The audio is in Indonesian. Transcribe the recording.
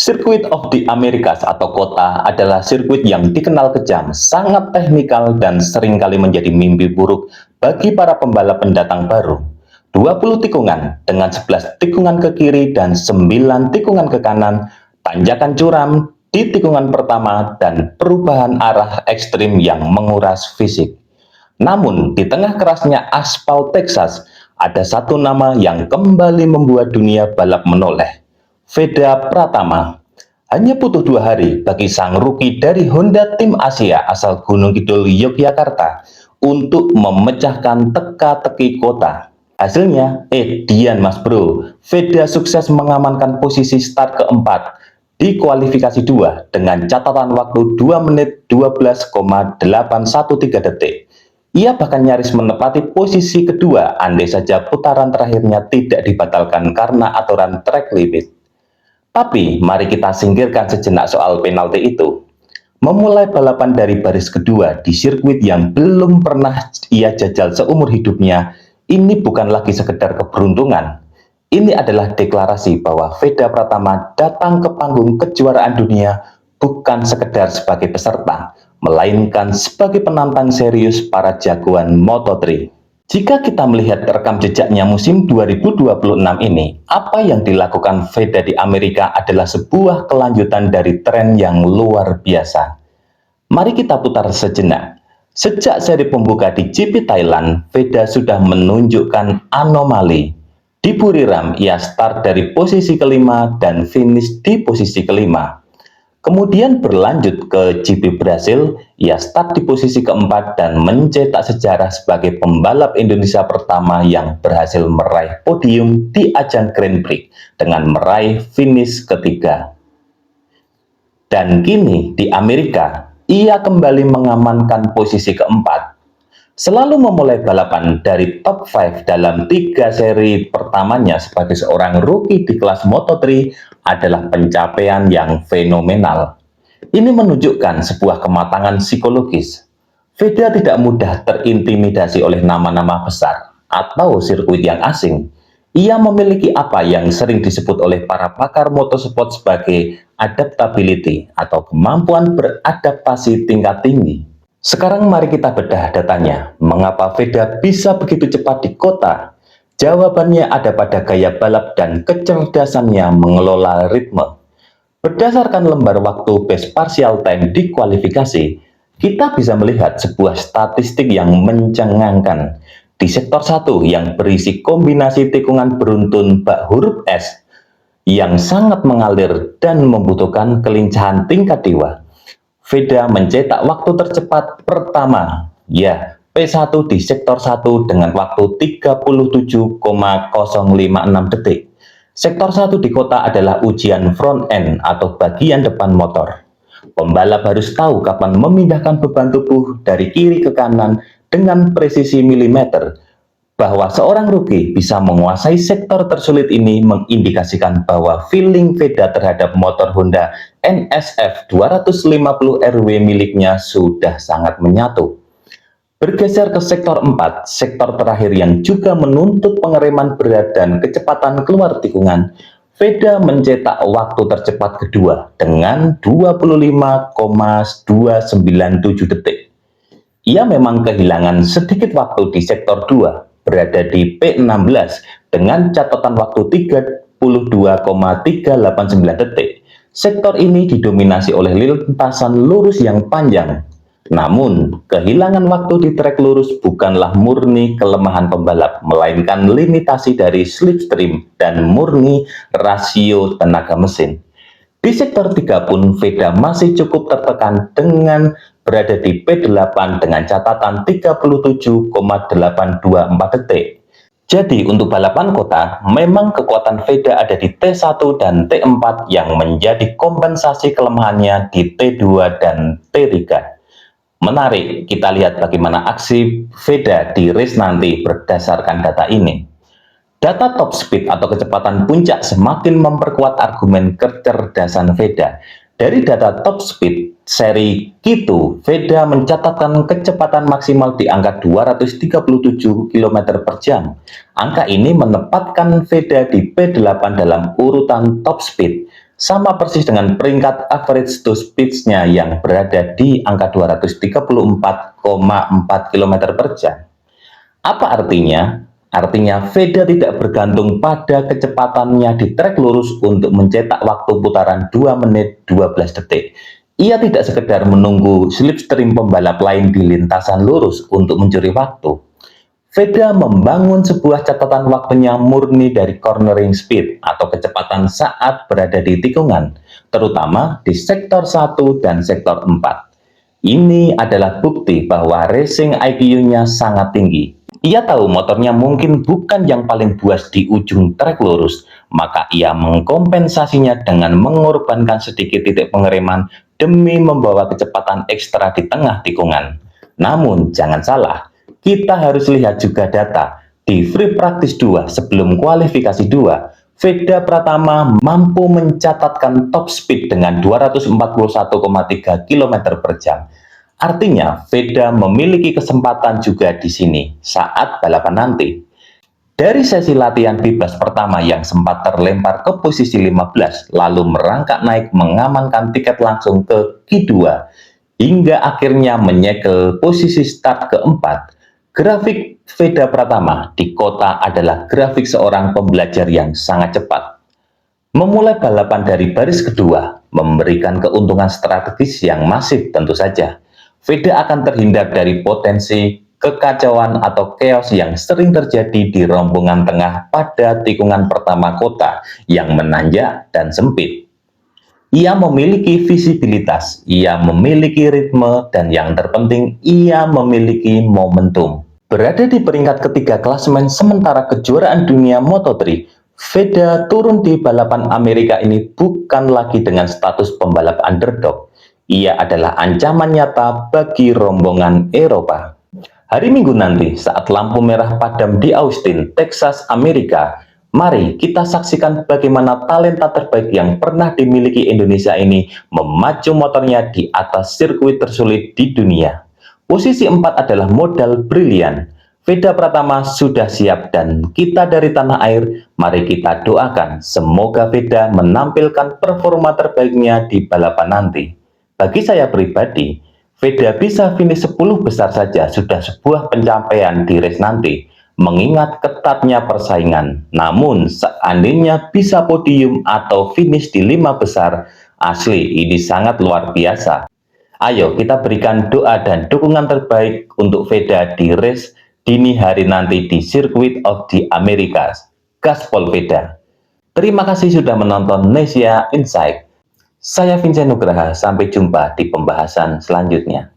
Circuit of the Americas atau kota adalah sirkuit yang dikenal kejam, sangat teknikal dan seringkali menjadi mimpi buruk bagi para pembalap pendatang baru. 20 tikungan dengan 11 tikungan ke kiri dan 9 tikungan ke kanan, tanjakan curam di tikungan pertama dan perubahan arah ekstrim yang menguras fisik. Namun, di tengah kerasnya aspal Texas, ada satu nama yang kembali membuat dunia balap menoleh. Veda Pratama. Hanya butuh 2 hari bagi sang rookie dari Honda Tim Asia asal Gunung Kidul, Yogyakarta untuk memecahkan teka-teki kota. Hasilnya, Dian Mas Bro, Veda sukses mengamankan posisi start keempat di kualifikasi 2 dengan catatan waktu 2 menit 12,813 detik. Ia bahkan nyaris menepati posisi kedua andai saja putaran terakhirnya tidak dibatalkan karena aturan track limit. Tapi mari kita singkirkan sejenak soal penalti itu. Memulai balapan dari baris kedua di sirkuit yang belum pernah ia jajal seumur hidupnya, ini bukan lagi sekedar keberuntungan. Ini adalah deklarasi bahwa Veda Pratama datang ke panggung kejuaraan dunia bukan sekedar sebagai peserta, melainkan sebagai penantang serius para jagoan Moto3. Jika kita melihat rekam jejaknya musim 2026 ini, apa yang dilakukan Veda di Amerika adalah sebuah kelanjutan dari tren yang luar biasa. Mari kita putar sejenak. Sejak seri pembuka di GP Thailand, Veda sudah menunjukkan anomali. Di Buriram, ia start dari posisi kelima dan finish di posisi kelima. Kemudian berlanjut ke GP Brasil, ia start di posisi keempat dan mencetak sejarah sebagai pembalap Indonesia pertama yang berhasil meraih podium di ajang Grand Prix dengan meraih finish ketiga. Dan kini di Amerika, ia kembali mengamankan posisi keempat. Selalu memulai balapan dari top 5 dalam 3 seri pertamanya sebagai seorang rookie di kelas Moto3 adalah pencapaian yang fenomenal. Ini menunjukkan sebuah kematangan psikologis. Veda tidak mudah terintimidasi oleh nama-nama besar atau sirkuit yang asing. Ia memiliki apa yang sering disebut oleh para pakar motorsport sebagai adaptability atau kemampuan beradaptasi tingkat tinggi. Sekarang mari kita bedah datanya. Mengapa Veda bisa begitu cepat di kota? Jawabannya ada pada gaya balap dan kecerdasannya mengelola ritme. Berdasarkan lembar waktu best partial time di kualifikasi, kita bisa melihat sebuah statistik yang mencengangkan. Di sektor 1 yang berisi kombinasi tikungan beruntun bak huruf S yang sangat mengalir dan membutuhkan kelincahan tingkat dewa, Veda mencetak waktu tercepat pertama, ya P1 di sektor 1 dengan waktu 37,056 detik. Sektor 1 di kota adalah ujian front end atau bagian depan motor. Pembalap harus tahu kapan memindahkan beban tubuh dari kiri ke kanan dengan presisi milimeter. Bahwa seorang rookie bisa menguasai sektor tersulit ini mengindikasikan bahwa feeling Veda terhadap motor Honda NSF 250 RW miliknya sudah sangat menyatu. Bergeser ke sektor 4, sektor terakhir yang juga menuntut pengereman berat dan kecepatan keluar tikungan, Veda mencetak waktu tercepat kedua dengan 25,297 detik. Ia memang kehilangan sedikit waktu di sektor 2, berada di P16 dengan catatan waktu 32,389 detik. Sektor ini didominasi oleh lintasan lurus yang panjang. Namun, kehilangan waktu di trek lurus bukanlah murni kelemahan pembalap, melainkan limitasi dari slipstream dan murni rasio tenaga mesin. Di sektor 3 pun Veda masih cukup tertekan dengan berada di P8 dengan catatan 37,824 detik. Jadi untuk balapan kota, memang kekuatan Veda ada di T1 dan T4 yang menjadi kompensasi kelemahannya di T2 dan T3. Menarik, kita lihat bagaimana aksi Veda di race nanti berdasarkan data ini. Data top speed atau kecepatan puncak semakin memperkuat argumen kecerdasan Veda. Dari data top speed seri Q2, Veda mencatatkan kecepatan maksimal di angka 237 km per jam. Angka ini menempatkan Veda di P8 dalam urutan top speed. sama persis dengan peringkat average to speed-nya yang berada di angka 234,4 km per jam. Apa artinya? Artinya Veda tidak bergantung pada kecepatannya di trek lurus untuk mencetak waktu putaran 2 menit 12 detik. Ia tidak sekedar menunggu slipstream pembalap lain di lintasan lurus untuk mencuri waktu. Veda membangun sebuah catatan waktunya murni dari cornering speed atau kecepatan saat berada di tikungan, terutama di sektor 1 dan sektor 4. Ini adalah bukti bahwa racing IQ-nya sangat tinggi. Ia tahu motornya mungkin bukan yang paling buas di ujung trek lurus, maka ia mengkompensasinya dengan mengorbankan sedikit titik pengereman demi membawa kecepatan ekstra di tengah tikungan. Namun, jangan salah, kita harus lihat juga data. Di Free Practice 2 sebelum kualifikasi 2, Veda Pratama mampu mencatatkan top speed dengan 241,3 km per jam. Artinya, Veda memiliki kesempatan juga di sini saat balapan nanti. Dari sesi latihan bebas pertama yang sempat terlempar ke posisi 15, lalu merangkak naik mengamankan tiket langsung ke Q2, hingga akhirnya menyegel posisi start keempat. Grafik Veda Pratama di kota adalah grafik seorang pembelajar yang sangat cepat. Memulai balapan dari baris kedua, memberikan keuntungan strategis yang masif tentu saja. Veda akan terhindar dari potensi kekacauan atau chaos yang sering terjadi di rombongan tengah pada tikungan pertama kota yang menanjak dan sempit. Ia memiliki visibilitas, ia memiliki ritme, dan yang terpenting, ia memiliki momentum. Berada di peringkat ketiga klasemen sementara kejuaraan dunia Moto3, Veda turun di balapan Amerika ini bukan lagi dengan status pembalap underdog. Ia adalah ancaman nyata bagi rombongan Eropa. Hari Minggu nanti, saat lampu merah padam di Austin, Texas, Amerika, mari kita saksikan bagaimana talenta terbaik yang pernah dimiliki Indonesia ini memacu motornya di atas sirkuit tersulit di dunia. Posisi 4 adalah modal brilian. Veda Pratama sudah siap dan kita dari tanah air, mari kita doakan semoga Veda menampilkan performa terbaiknya di balapan nanti. Bagi saya pribadi, Veda bisa finish 10 besar saja sudah sebuah pencapaian di race nanti, mengingat ketatnya persaingan. Namun, seandainya bisa podium atau finish di 5 besar, asli ini sangat luar biasa. Ayo kita berikan doa dan dukungan terbaik untuk Veda di race dini hari nanti di Circuit of the Americas. Gaspol Veda. Terima kasih sudah menonton Nesia Insight. Saya Vincent Nugraha, sampai jumpa di pembahasan selanjutnya.